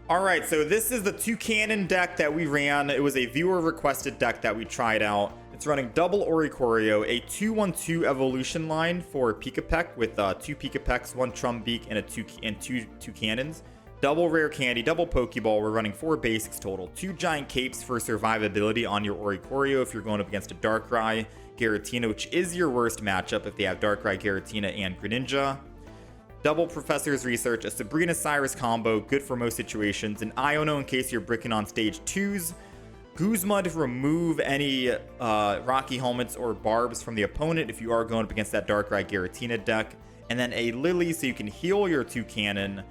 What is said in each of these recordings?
All right, so this is the Toucannon deck that we ran. It was a viewer requested deck that we tried out. It's running double Oricorio, a 2-1-2 evolution line for Pikipek with 2 Pikipeks, 1 Trumbeak, and two Toucannons. Double rare candy, double Pokeball. We're running 4 basics total. 2 giant capes for survivability on your Oricorio if you're going up against a Darkrai, Giratina, which is your worst matchup if they have Darkrai, Giratina, and Greninja. Double Professor's Research, a Sabrina Cyrus combo, good for most situations. An Iono in case you're bricking on stage 2s. Guzma to remove any Rocky Helmets or Barbs from the opponent if you are going up against that Darkrai Giratina deck. And then a Lillie so you can heal your Toucannon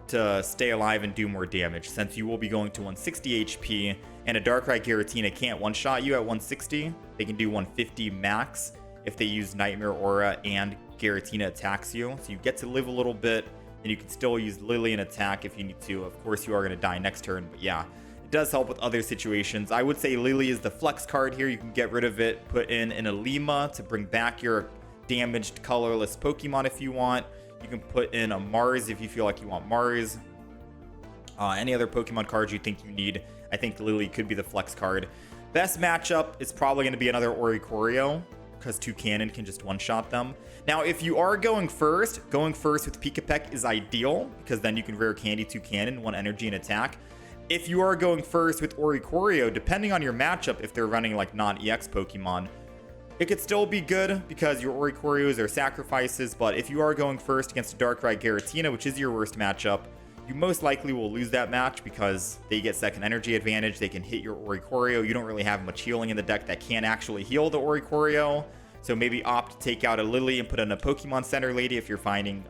to stay alive and do more damage, since you will be going to 160 HP. And a Darkrai Giratina can't one-shot you at 160. They can do 150 max if they use Nightmare Aura and Giratina attacks you. So you get to live a little bit, and you can still use Lillie and attack if you need to. Of course, you are going to die next turn, but yeah, it does help with other situations. I would say Lillie is the flex card here. You can get rid of it, put in an Alima to bring back your damaged colorless Pokemon if you want. You can put in a Mars if you feel like you want Mars. Any other Pokemon cards you think you need, I think Lillie could be the flex card. Best matchup is probably going to be another Oricorio, because Toucannon can just one-shot them. Now, if you are going first with Pikipek is ideal, because then you can rare candy Toucannon, 1 energy and attack. If you are going first with Oricorio, depending on your matchup, if they're running like non-EX Pokemon, it could still be good because your Oricorios are sacrifices, but if you are going first against a Darkrai Giratina, which is your worst matchup, you most likely will lose that match because they get second energy advantage. They can hit your Oricorio. You don't really have much healing in the deck that can actually heal the Oricorio. So maybe opt to take out a Lillie and put in a Pokemon Center Lady if you're finding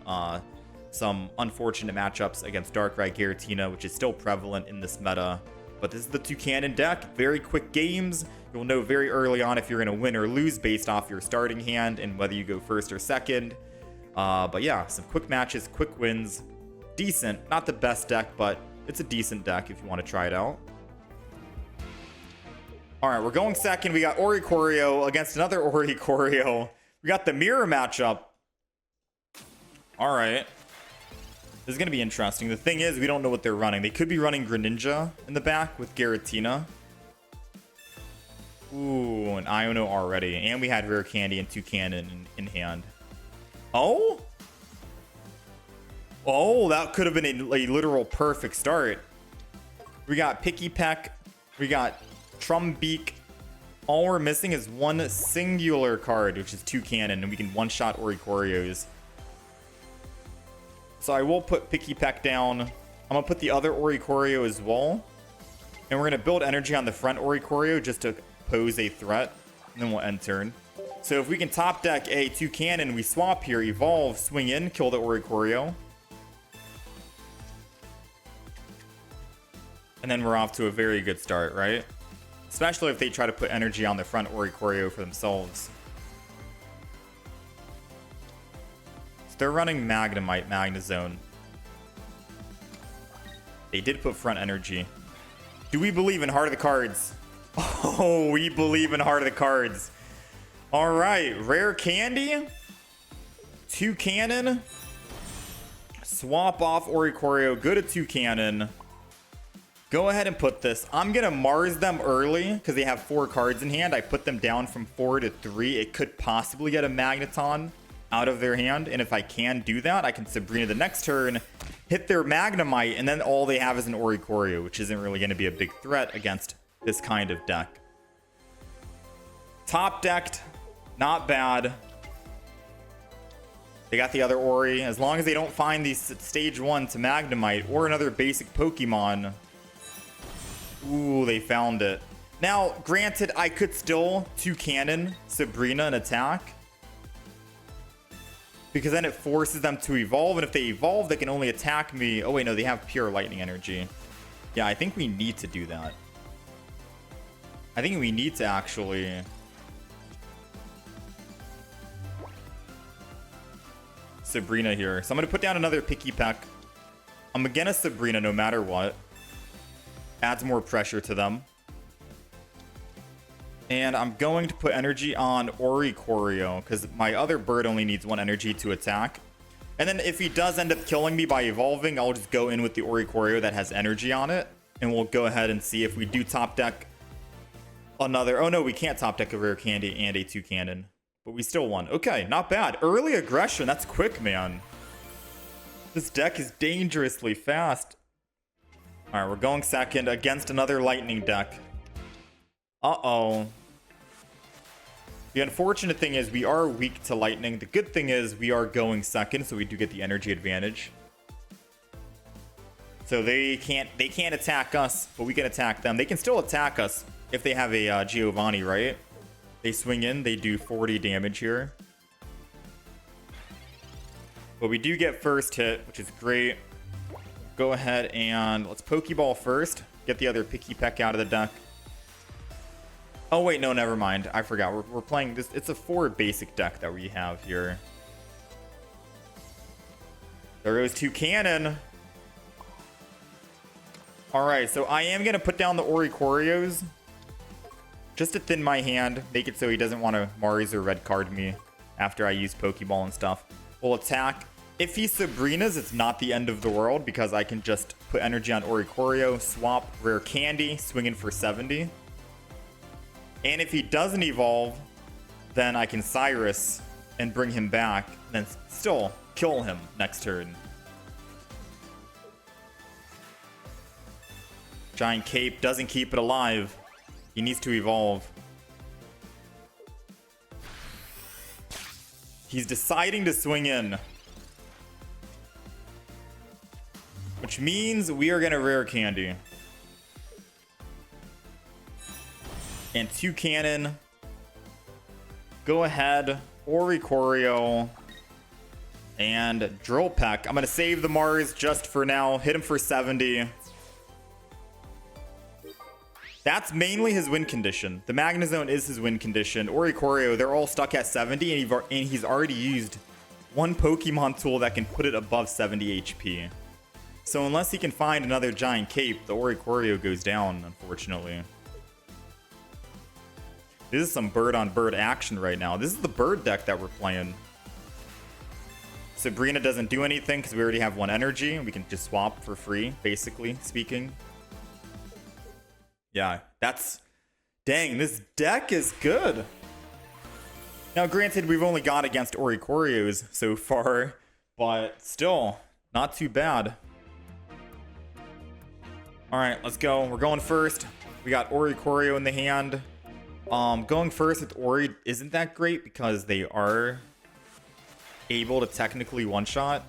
some unfortunate matchups against Darkrai Giratina, which is still prevalent in this meta. But this is the Toucannon deck. Very quick games. You'll know very early on if you're going to win or lose based off your starting hand and whether you go first or second. But yeah, some quick matches, quick wins. Decent. Not the best deck, but it's a decent deck if you want to try it out. All right, we're going second. We got Oricorio against another Oricorio. We got the mirror matchup. All right. This is going to be interesting. The thing is, we don't know what they're running. They could be running Greninja in the back with Giratina. Ooh, an Iono already. And we had Rare Candy and Toucannon in hand. Oh? Oh, that could have been a literal perfect start. We got Pikipek. We got Trumbeak. All we're missing is one singular card, which is Toucannon, and we can one-shot Oricorios. So I will put Pikipek down. I'm going to put the other Oricorio as well. And we're going to build energy on the front Oricorio just to pose a threat. And then we'll end turn. So if we can top deck a Toucannon, we swap here, evolve, swing in, kill the Oricorio. And then we're off to a very good start, right? Especially if they try to put energy on the front Oricorio for themselves. So they're running Magnemite, Magnezone. They did put front energy. Do we believe in Heart of the Cards? Oh, we believe in Heart of the Cards. All right, Rare Candy. Toucannon. Swap off Oricorio, go to Toucannon. Go ahead and put this. I'm going to Mars them early because they have 4 cards in hand. I put them down from 4 to 3. It could possibly get a Magneton out of their hand. And if I can do that, I can Sabrina the next turn, hit their Magnemite, and then all they have is an Oricorio, which isn't really going to be a big threat against this kind of deck. Top decked. Not bad. They got the other Ori. As long as they don't find these stage 1 to Magnemite or another basic Pokemon. Ooh, they found it. Now, granted, I could still Toucannon Sabrina an attack. Because then it forces them to evolve. And if they evolve, they can only attack me. Oh, wait, no, they have pure lightning energy. Yeah, I think we need to do that. I think we need to actually... Sabrina here. So I'm going to put down another Pikipek. I'm against Sabrina no matter what. Adds more pressure to them. And I'm going to put energy on Oricorio because my other bird only needs 1 energy to attack. And then if he does end up killing me by evolving, I'll just go in with the Oricorio that has energy on it. And we'll go ahead and see if we do top deck another. Oh no, we can't top deck a rare candy and a Toucannon. But we still won. Okay, not bad. Early aggression. That's quick, man. This deck is dangerously fast. Alright, we're going second against another lightning deck. Uh-oh. The unfortunate thing is we are weak to lightning. The good thing is we are going second, so we do get the energy advantage. So they can't attack us, but we can attack them. They can still attack us if they have a Giovanni, right? They swing in, they do 40 damage here. But we do get first hit, which is great. Go ahead and let's Pokeball first. Get the other Pikipek out of the deck. Oh wait, no, never mind. I forgot. We're playing this. It's a 4 basic deck that we have here. There goes Toucannon. Alright, so I am going to put down the Oricorios. Just to thin my hand. Make it so he doesn't want to Mars or red card me after I use Pokeball and stuff. We'll attack. If he Sabrinas, it's not the end of the world because I can just put energy on Oricorio, swap rare candy, swing in for 70. And if he doesn't evolve, then I can Cyrus and bring him back, then still kill him next turn. Giant Cape doesn't keep it alive. He needs to evolve. He's deciding to swing in. Which means we are going to rare candy. And Toucannon. Go ahead. Oricorio. And Trumbeak. I'm going to save the Mars just for now. Hit him for 70. That's mainly his win condition. The Magnezone is his win condition. Oricorio, they're all stuck at 70, and he's already used one Pokemon tool that can put it above 70 HP. So unless he can find another Giant Cape, the Oricorio goes down, unfortunately. This is some bird-on-bird action right now. This is the bird deck that we're playing. Sabrina doesn't do anything because we already have one energy. We can just swap for free, basically speaking. Yeah, that's... Dang, this deck is good. Now, granted, we've only got against Oricorios so far, but still, not too bad. Alright, let's go. We're going first. We got Oricorio in the hand. Going first with Ori isn't that great because they are able to technically one-shot.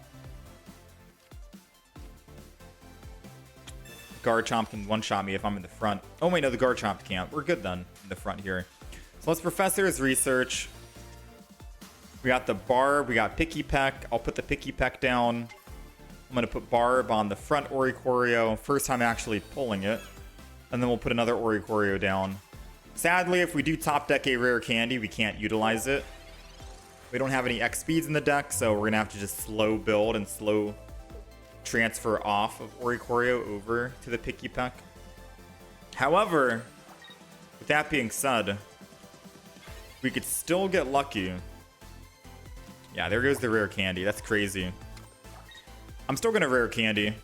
Garchomp can one-shot me if I'm in the front. Oh wait, no, the Garchomp can't. We're good then in the front here. So let's Professor's Research. We got the Barb. We got Pikipek. I'll put the Pikipek down. I'm going to put Barb on the front Oricorio. First time actually pulling it. And then we'll put another Oricorio down. Sadly, if we do top deck a rare candy, we can't utilize it. We don't have any X speeds in the deck, so we're going to have to just slow build and slow transfer off of Oricorio over to the Pikipek. However, with that being said, we could still get lucky. Yeah, there goes the rare candy. That's crazy. I'm still going to rare candy.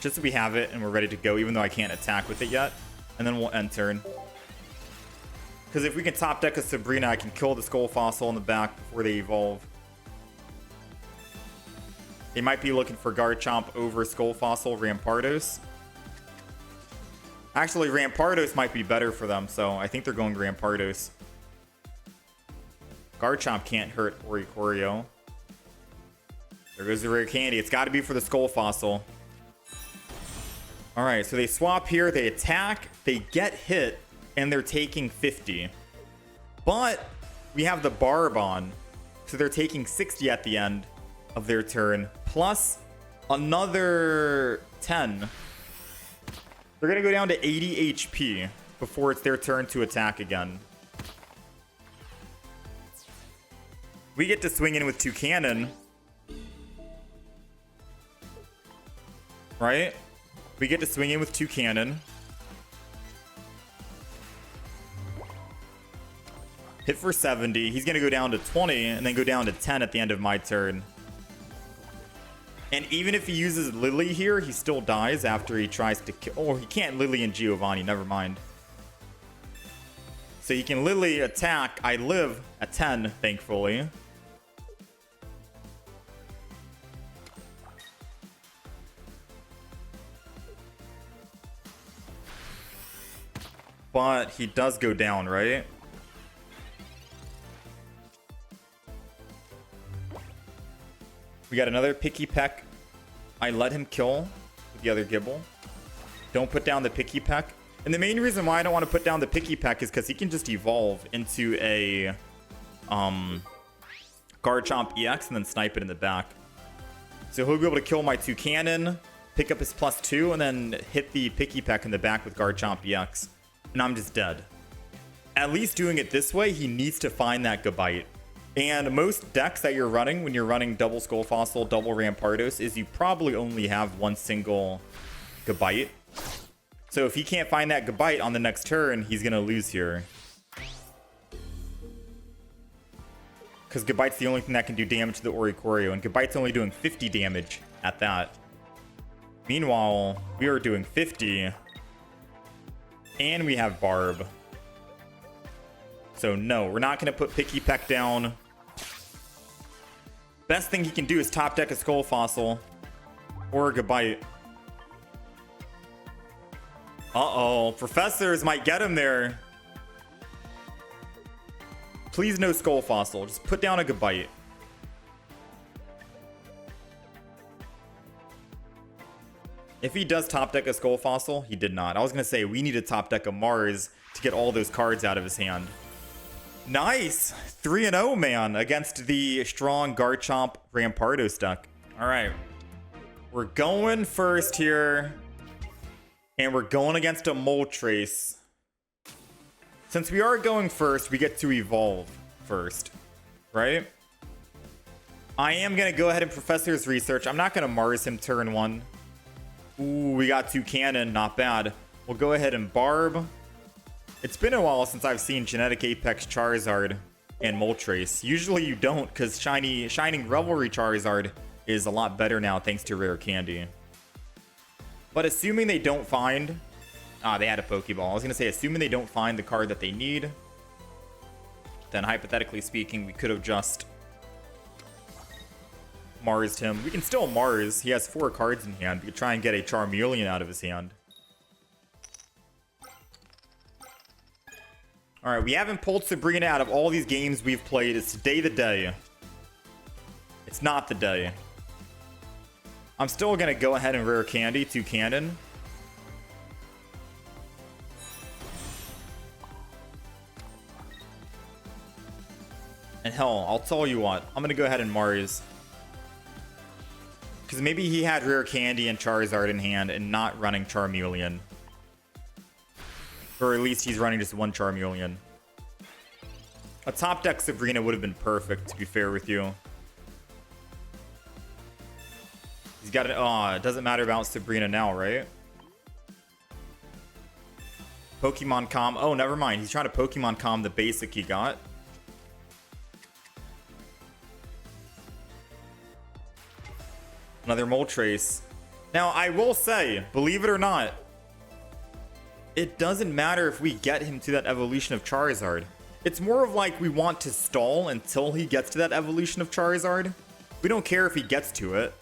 Just so we have it and we're ready to go, even though I can't attack with it yet. And then we'll end turn. Because if we can top deck a Sabrina, I can kill the Skull Fossil in the back before they evolve. They might be looking for Garchomp over Skull Fossil Rampardos. Actually, Rampardos might be better for them, so I think they're going Rampardos. Garchomp can't hurt Oricorio. There goes the rare candy. It's got to be for the Skull Fossil. Alright, so they swap here. They attack. They get hit. And they're taking 50. But we have the Barb on. So they're taking 60 at the end of their turn. Plus another 10. They're going to go down to 80 HP before it's their turn to attack again. We get to swing in with Toucannon. Right? We get to swing in with Toucannon. Hit for 70. He's going to go down to 20 and then go down to 10 at the end of my turn. And even if he uses Lillie here, he still dies after he tries to kill. Oh, he can't Lillie and Giovanni. Never mind. So you can Lillie attack. I live at 10, thankfully. But he does go down, right? We got another Pikipek. I let him kill with the other Gibble. Don't put down the Pikipek. And the main reason why I don't want to put down the Pikipek is because he can just evolve into a Garchomp EX and then snipe it in the back. So he'll be able to kill my Toucannon, pick up his +2, and then hit the Pikipek in the back with Garchomp EX. And I'm just dead. At least doing it this way, he needs to find that Gabite. And most decks that you're running when you're running double Skull Fossil, double Rampardos, is you probably only have one single Gabite. So if he can't find that Gabite on the next turn, he's going to lose here. Because Gabite's the only thing that can do damage to the Oricorio, and Gabite's only doing 50 damage at that. Meanwhile, we are doing 50. And we have Barb. So no, we're not going to put Pikipek down. Best thing he can do is top deck a Skull Fossil or a Gabite. Uh-oh, Professors might get him there. Please no Skull Fossil, just put down a Gabite. If he does top deck a Skull Fossil, he did not. I was going to say, we need to top deck a Mars to get all those cards out of his hand. Nice! 3-0, man, against the strong Garchomp Rampardos deck. All right. We're going first here. And we're going against a Moltres. Since we are going first, we get to evolve first. Right? I am going to go ahead and Professor's Research. I'm not going to Mars him turn 1. Ooh, we got Toucannon. Not bad. We'll go ahead and Barb. It's been a while since I've seen Genetic Apex Charizard and Moltres. Usually you don't, because Shining Revelry Charizard is a lot better now thanks to Rare Candy. But assuming they don't find... they had a Pokeball. I was going to say, assuming they don't find the card that they need, then hypothetically speaking, we could have just Marsed him. We can still Mars. He has 4 cards in hand. We could try and get a Charmeleon out of his hand. Alright, we haven't pulled Sabrina out of all these games we've played. It's today the day. It's not the day. I'm still going to go ahead and Rare Candy Toucannon. And hell, I'll tell you what. I'm going to go ahead and Mars. Because maybe he had Rare Candy and Charizard in hand and not running Charmeleon. Or at least he's running just one Charmeleon. A top deck Sabrina would have been perfect, to be fair with you. He's got an... it doesn't matter about Sabrina now, right? Pokemon Calm. Oh, never mind. He's trying to Pokemon Calm the basic he got. Another Moltres. Now, I will say, believe it or not, it doesn't matter if we get him to that evolution of Charizard. It's more of like we want to stall until he gets to that evolution of Charizard. We don't care if he gets to it.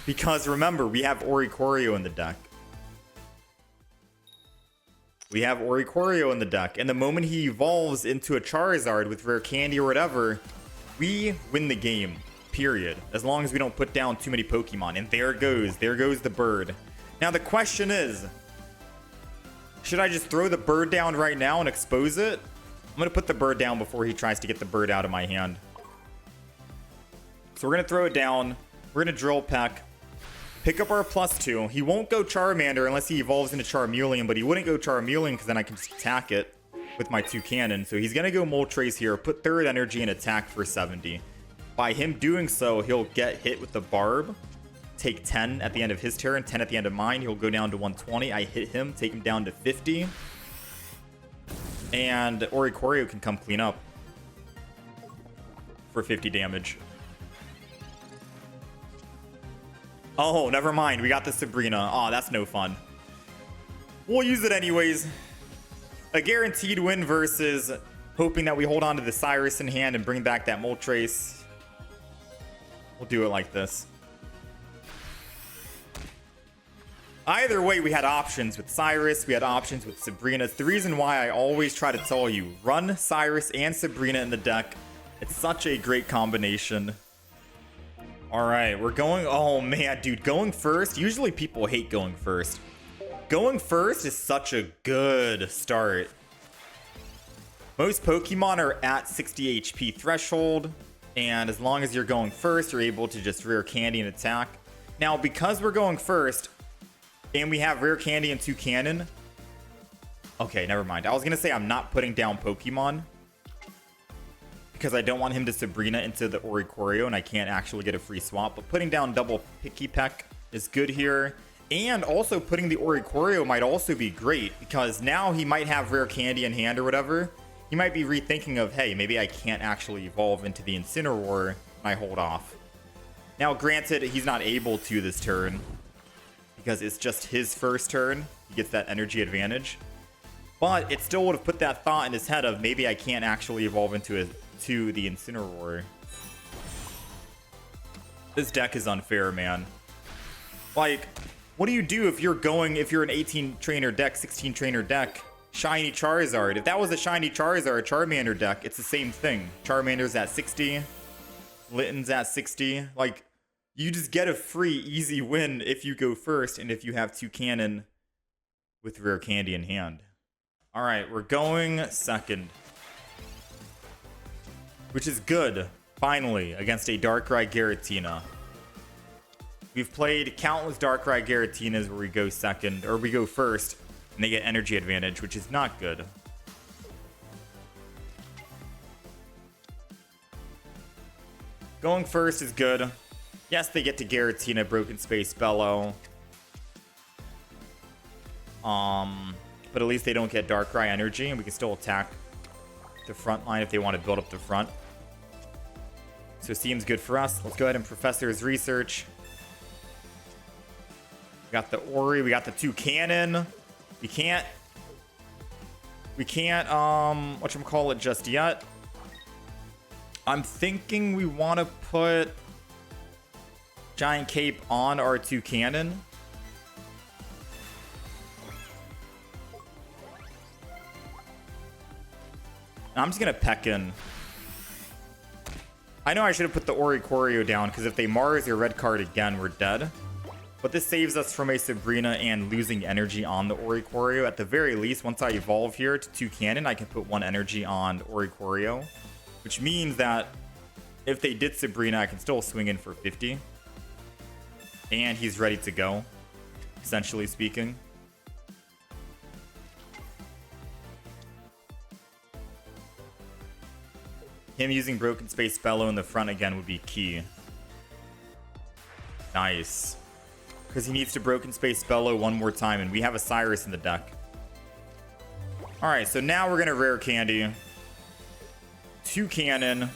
Because remember, we have Oricorio in the deck. We have Oricorio in the deck. And the moment he evolves into a Charizard with Rare Candy or whatever, we win the game. Period. As long as we don't put down too many Pokemon. And there goes the bird. Now the question is, should I just throw the bird down right now and expose it? I'm going to put the bird down before he tries to get the bird out of my hand. So we're going to throw it down. We're going to Drill Peck. Pick up our +2. He won't go Charmander unless he evolves into Charmeleon, but he wouldn't go Charmeleon because then I can just attack it with my Toucannon. So he's going to go Moltres here, put third energy and attack for 70. By him doing so, he'll get hit with the Barb. Take 10 at the end of his turn, 10 at the end of mine. He'll go down to 120. I hit him, take him down to 50. And Oricorio can come clean up for 50 damage. Oh, never mind. We got the Sabrina. Oh, that's no fun. We'll use it anyways. A guaranteed win versus hoping that we hold on to the Cyrus in hand and bring back that Moltres. We'll do it like this. Either way, we had options with Cyrus. We had options with Sabrina. It's the reason why I always try to tell you, run Cyrus and Sabrina in the deck. It's such a great combination. All right, we're going. Oh, man, dude, going first. Usually people hate going first. Going first is such a good start. Most Pokemon are at 60 HP threshold. And as long as you're going first, you're able to just rare candy and attack. Now, because we're going first, and we have rare candy and Toucannon. Okay, never mind. I was going to say I'm not putting down Pokemon, because I don't want him to Sabrina into the Oricorio, and I can't actually get a free swap. But putting down double Pikipek is good here. And also putting the Oricorio might also be great, because now he might have rare candy in hand or whatever. He might be rethinking of, hey, maybe I can't actually evolve into the Incineroar, and I hold off. Now, granted, he's not able to this turn, because it's just his first turn. He gets that energy advantage. But it still would have put that thought in his head of, maybe I can't actually evolve into the Incineroar. This deck is unfair, man. Like, what do you do if you're an 18 trainer deck, 16 trainer deck, shiny Charizard? If that was a shiny Charizard, Charmander deck, it's the same thing. Charmander's at 60, Litten's at 60. Like, you just get a free, easy win if you go first and if you have Toucannon with rare candy in hand. All right, we're going second, which is good, finally, against a Darkrai Giratina. We've played countless Darkrai Giratinas where we go second, or we go first, and they get energy advantage, which is not good. Going first is good. Yes, they get to Giratina, Broken Space, Bellow. But at least they don't get Darkrai energy, and we can still attack the front line if they want to build up the front. So it seems good for us. Let's go ahead and Professor's Research. We got the Ori, we got the Toucannon. We can't whatchamacallit just yet. I'm thinking we want to put Giant Cape on our Toucannon. I'm just gonna peck in. I know I should have put the Oricorio down, because if they Mars your red card again, we're dead. But this saves us from a Sabrina and losing energy on the Oricorio. At the very least, once I evolve here to Toucannon, I can put 1 energy on Oricorio. Which means that if they did Sabrina, I can still swing in for 50. And he's ready to go, essentially speaking. Him using Broken Space Bellow in the front again would be key. Nice. Because he needs to Broken Space Bellow one more time, and we have a Cyrus in the deck. Alright, so now we're going to Rare Candy. Toucannon.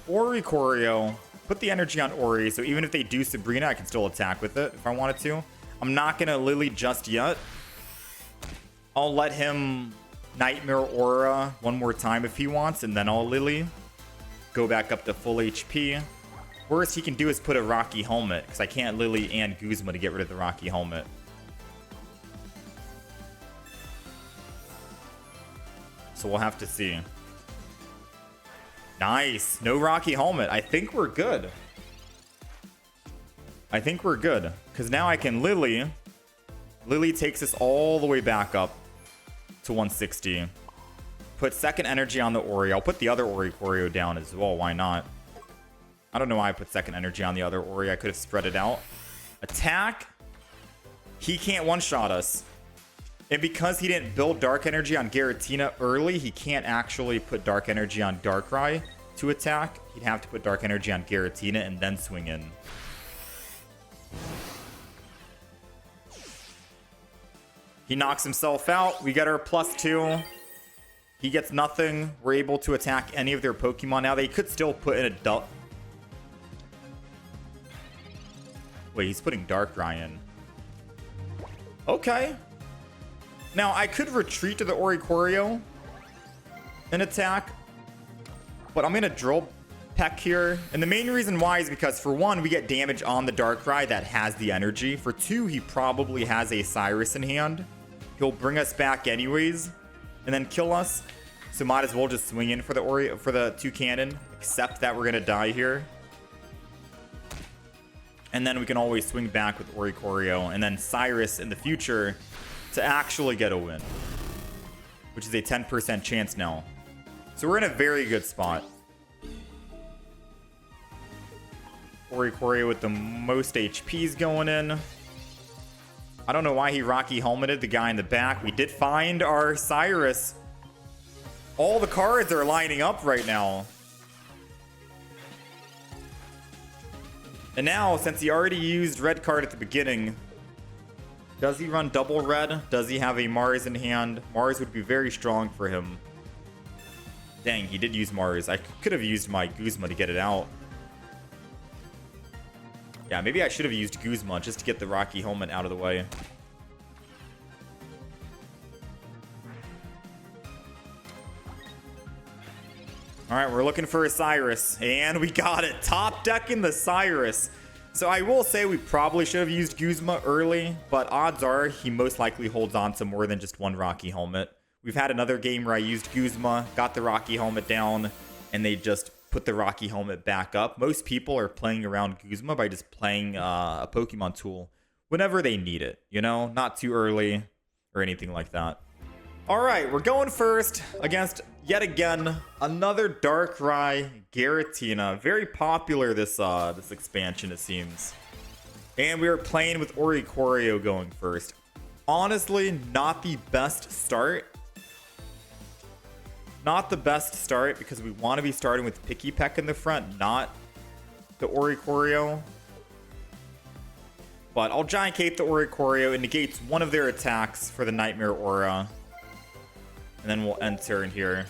Oricorio. Put the energy on Ori, so even if they do Sabrina, I can still attack with it if I wanted to. I'm not going to Lillie just yet. I'll let him Nightmare Aura one more time if he wants, and then I'll Lillie. Go back up to full HP. Worst he can do is put a Rocky Helmet, because I can't Lillie and Guzma to get rid of the Rocky Helmet. So we'll have to see. Nice. No Rocky Helmet. I think we're good. I think we're good. Because now I can Lillie. Lillie takes us all the way back up to 160. Put second energy on the Ori. I'll put the other Oricorio down as well. Why not? I don't know why I put second energy on the other Ori. I could have spread it out. Attack. He can't one-shot us. And because he didn't build Dark Energy on Giratina early, he can't actually put Dark Energy on Darkrai to attack. He'd have to put Dark Energy on Giratina and then swing in. He knocks himself out. We get our +2. He gets nothing. We're able to attack any of their Pokemon now. They could still put in a Wait, he's putting Darkrai in. Okay. Now, I could retreat to the Oricorio and attack, but I'm going to Drill Peck here. And the main reason why is because, for one, we get damage on the Darkrai that has the energy. For two, he probably has a Cyrus in hand. He'll bring us back anyways and then kill us. So might as well just swing in for the Toucannon, except that we're going to die here. And then we can always swing back with Oricorio and then Cyrus in the future to actually get a win, which is a 10% chance now. So we're in a very good spot. Oricorio with the most HPs going in. I don't know why he Rocky helmeted the guy in the back. We did find our Cyrus. All the cards are lining up right now. And now, since he already used red card at the beginning, does he run double red? Does he have a Mars in hand? Mars would be very strong for him. Dang, he did use Mars. I could have used my Guzma to get it out. Yeah, maybe I should have used Guzma just to get the Rocky helmet out of the way. All right, we're looking for a Cyrus, and we got it. Top decking the Cyrus. So I will say we probably should have used Guzma early, but odds are he most likely holds on to more than just one Rocky helmet. We've had another game where I used Guzma, got the Rocky helmet down, and they just put the Rocky helmet back up. Most people are playing around Guzma by just playing a Pokemon tool whenever they need it, you know? Not too early or anything like that. All right, we're going first against, yet again, another Darkrai Giratina. Very popular this expansion, it seems. And we are playing with Oricorio going first. Honestly, not the best start. Not the best start because we want to be starting with Pikipek in the front, not the Oricorio. But I'll Giant Cape the Oricorio. It negates one of their attacks for the Nightmare Aura. And then we'll end turn here.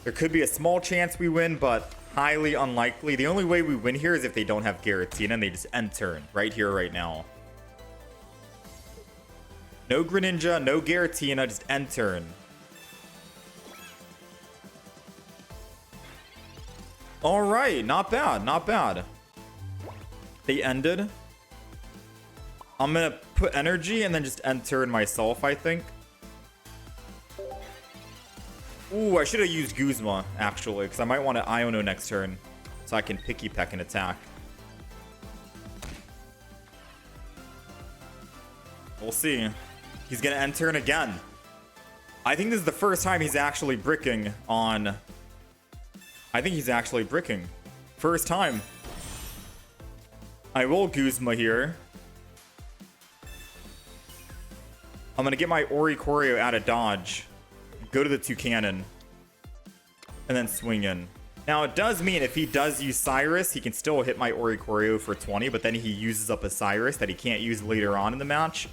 There could be a small chance we win, but highly unlikely. The only way we win here is if they don't have Giratina and they just end turn right here, right now. No Greninja, no Giratina, just end turn. All right, not bad, not bad. They ended. I'm gonna put energy and then just end turn myself, I think. Ooh, I should have used Guzma, actually, because I might want to Iono next turn, so I can Pikipek and attack. We'll see. He's going to end turn again. I think this is the first time he's actually bricking on... I think he's actually bricking. First time. I will Guzma here. I'm going to get my Oricorio out of dodge. Go to the Toucannon. And then swing in. Now, it does mean if he does use Cyrus, he can still hit my Oricorio for 20, but then he uses up a Cyrus that he can't use later on in the match.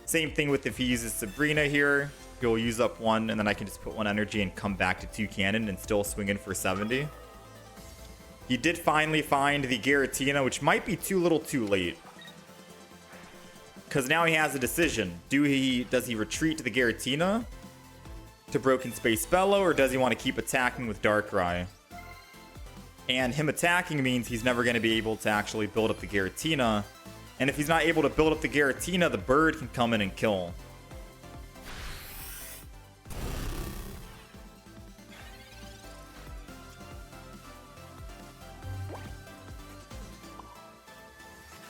Same thing with if he uses Sabrina here. He'll use up one, and then I can just put one energy and come back to Toucannon and still swing in for 70. He did finally find the Giratina, which might be too little too late. Because now he has a decision. Does he retreat to the Giratina to Broken Space Bellow, or does he want to keep attacking with Darkrai? And him attacking means he's never going to be able to actually build up the Giratina. And if he's not able to build up the Giratina, the bird can come in and kill.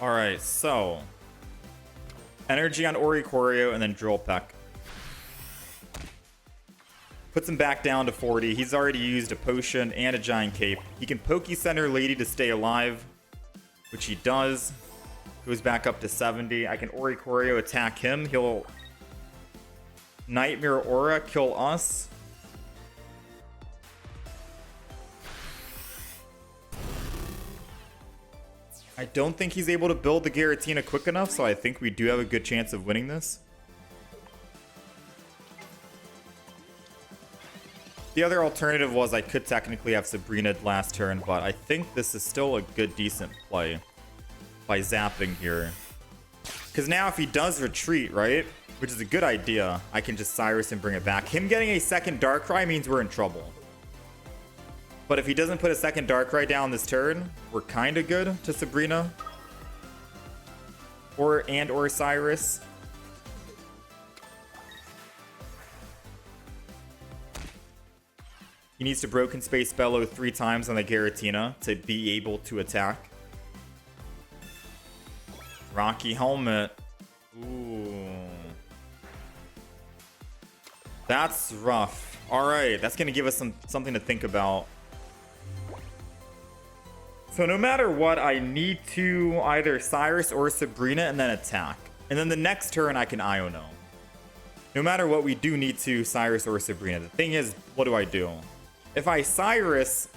Alright, so... energy on Oricorio and then Drill Peck. Puts him back down to 40. He's already used a potion and a Giant Cape. He can Poke-Center Lady to stay alive, which he does. Goes back up to 70. I can Oricorio attack him. He'll Nightmare Aura kill us. I don't think he's able to build the Giratina quick enough, so I think we do have a good chance of winning this. The other alternative was I could technically have Sabrina last turn, but I think this is still a good, decent play by zapping here. Because now if he does retreat, right, which is a good idea, I can just Cyrus and bring it back. Him getting a second Darkrai means we're in trouble. But if he doesn't put a second Darkrai down this turn, we're kind of good to Sabrina. Or Cyrus. He needs to Broken Space Bellow 3 times on the Giratina to be able to attack. Rocky Helmet. Ooh. That's rough. Alright, that's going to give us something to think about. So no matter what, I need to either Cyrus or Sabrina and then attack. And then the next turn I can Iono. No matter what, we do need to Cyrus or Sabrina. The thing is, what do I do? If I Cyrus,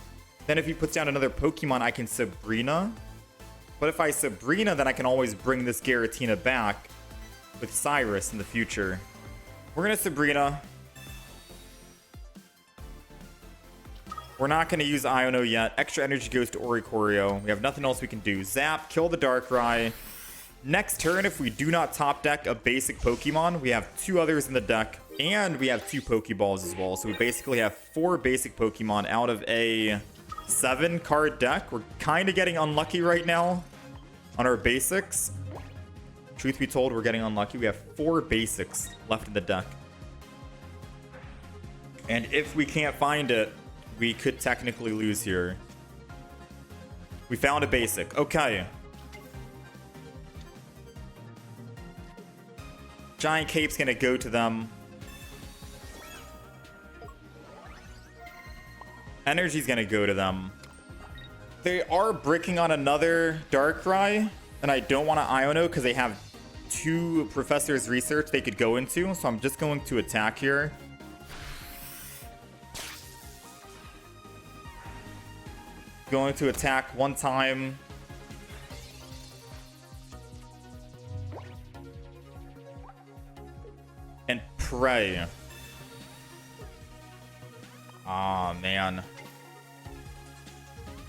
then if he puts down another Pokemon, I can Sabrina. But if I Sabrina, then I can always bring this Giratina back with Cyrus in the future. We're going to Sabrina. We're not going to use Iono yet. Extra energy goes to Oricorio. We have nothing else we can do. Zap, kill the Darkrai. Next turn, if we do not top deck a basic Pokemon, we have 2 others in the deck. And we have 2 Pokeballs as well. So we basically have 4 basic Pokemon out of a 7 card deck. We're kind of getting unlucky right now on our basics. Truth be told, we're getting unlucky. We have 4 basics left in the deck. And if we can't find it, we could technically lose here. We found a basic. Okay. Giant Cape's gonna go to them. Energy's gonna go to them. They are bricking on another Darkrai, and I don't want to Iono because they have 2 Professor's Research they could go into, so I'm just going to attack here. Going to attack 1 time. And pray. Aw, man.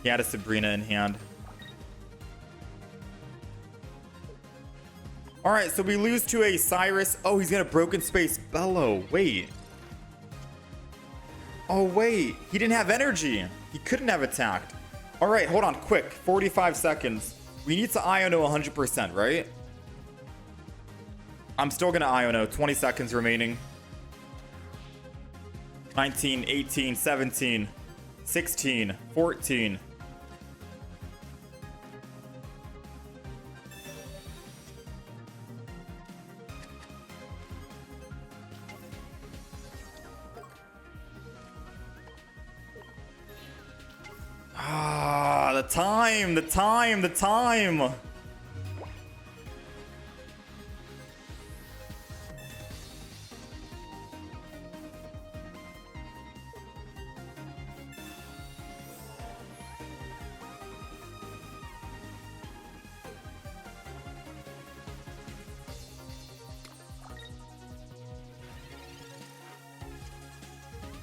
He had a Sabrina in hand. Alright, so we lose to a Cyrus. Oh, he's got a Broken Space Bellow. Wait. Oh, wait. He didn't have energy. He couldn't have attacked. Alright, hold on. Quick. 45 seconds. We need to Iono 100%, right? I'm still going to Iono. 20 seconds remaining. 19, 18, 17, 16, 14. Ah, the time.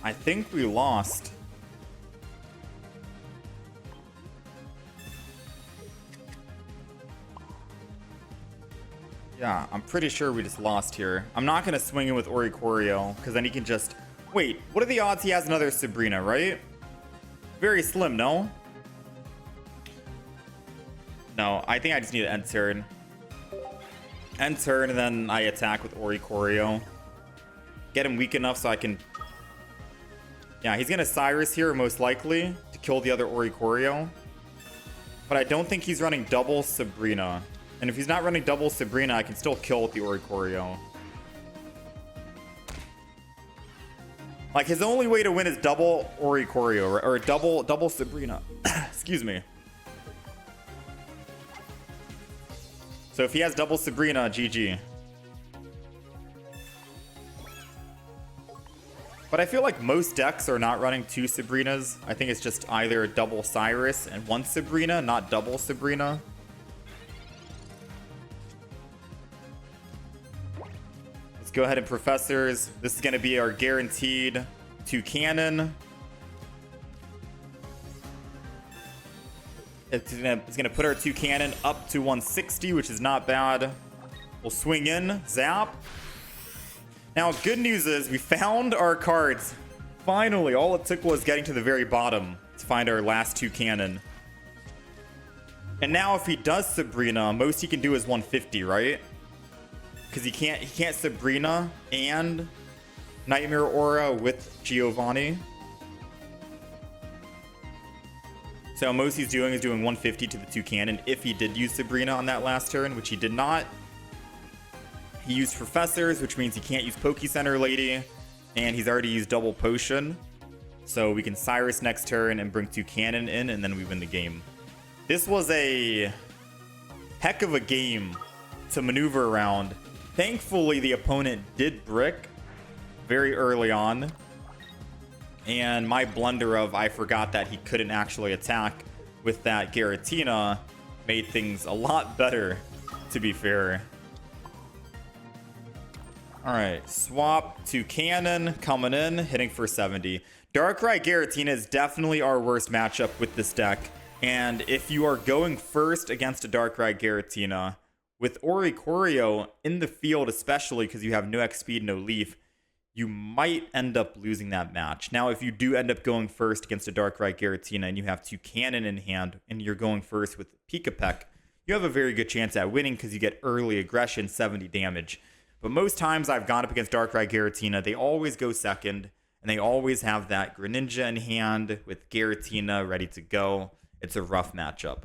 I think we lost. Yeah, I'm pretty sure we just lost here. I'm not going to swing in with Oricorio, because then he can just... Wait, what are the odds he has another Sabrina, right? Very slim, no? No, I think I just need to end turn. End turn, and then I attack with Oricorio. Get him weak enough so I can... Yeah, he's going to Cyrus here, most likely, to kill the other Oricorio. But I don't think he's running double Sabrina. And if he's not running double Sabrina, I can still kill with the Oricorio. Like, his only way to win is double Oricorio, or double Sabrina. Excuse me. So if he has double Sabrina, GG. But I feel like most decks are not running 2 Sabrinas. I think it's just either double Cyrus and 1 Sabrina, not double Sabrina. Let's go ahead and Professors. This is going to be our guaranteed Toucannon. It's gonna put our Toucannon up to 160, which is not bad. We'll swing in, zap. Now, good news is we found our cards. Finally, all it took was getting to the very bottom to find our last Toucannon. And now if he does Sabrina, most he can do is 150, right? Because he can't Sabrina and Nightmare Aura with Giovanni. So most he's doing is doing 150 to the Toucannon if he did use Sabrina on that last turn, which he did not. He used Professors, which means he can't use Poke Center Lady, and he's already used Double Potion. So we can Cyrus next turn and bring Toucannon in, and then we win the game. This was a heck of a game to maneuver around. Thankfully, the opponent did brick very early on. And my blunder of I forgot that he couldn't actually attack with that Giratina made things a lot better, to be fair. Alright, swap Toucannon coming in, hitting for 70. Darkrai Giratina is definitely our worst matchup with this deck. And if you are going first against a Darkrai Giratina, with Oricorio in the field especially because you have no X speed, no leaf, you might end up losing that match. Now, if you do end up going first against a Darkrai Giratina and you have Toucannon in hand and you're going first with Pikipek, you have a very good chance at winning because you get early aggression, 70 damage. But most times I've gone up against Darkrai Giratina, they always go second, and they always have that Greninja in hand with Giratina ready to go. It's a rough matchup.